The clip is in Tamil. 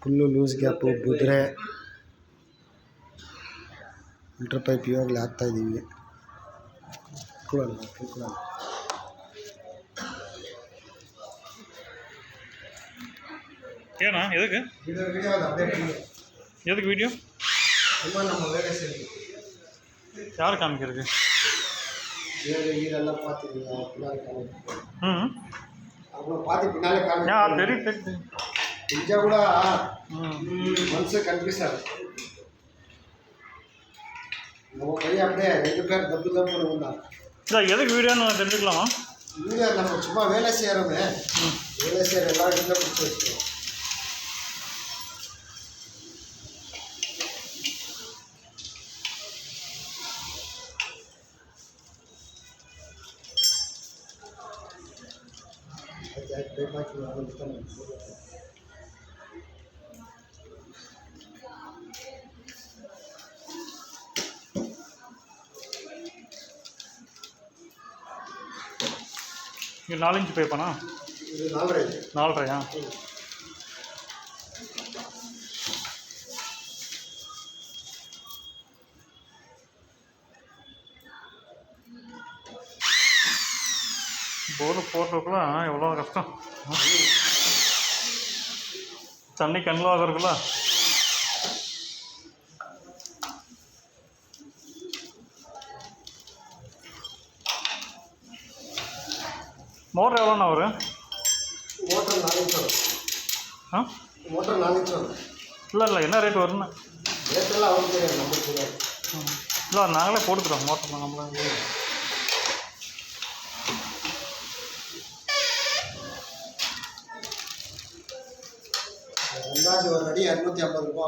ಫುಲ್ಲು ಲೂಸ್ ಗ್ಯಾಪು ಬುದ್ರೆ ಫಿಲ್ಟರ್ ಪೈಪ್ ಇವಾಗಲೇ ಹಾಕ್ತಾಯಿದ್ದೀವಿ. ஏண்ணா எதுக்கு எதுக்கு வீடியோ யார் காமிக்கிறது? ஈரெல்லாம் பார்த்துருக்கீங்க பின்னாலே தெரியும் நிஜா கூட மனசு கன்ஃபியூஸாக நம்ம பையன் அப்படியே 2 பேர் தப்பு வந்தாங்க. எதுக்கு வீடியோன்னு தெரிஞ்சுக்கலாமா? வீடியோ நம்ம சும்மா வேலை செய்கிறோமே, வேலை செய்கிற எல்லா இடத்துல பிடிச்சி வச்சுக்கோம். இது 4 இன்ச் பைப்பாண்ணா? இது 4.5. 4.5 போர் போடுறதுக்குள்ள எவ்வளோ கஷ்டம். தண்ணி கண்ணில் ஆகிறதுக்குள்ள மோட்டர் எவ்வளோண்ணா வரும்? மோட்டர் 4 இன்ச் வரும். மோட்டர் 4 இன்ச் வரும். இல்லை என்ன ரேட் வரும்ண்ணா? ரேட்டெல்லாம் அவருக்கு தெரியாது, நம்மளுக்கு தெரியாது. இல்லை நாங்களே போட்டுக்கிறோம் மோட்டர் நம்மளே. அந்தாஜ் ஒரு அடி 250 ரூபா.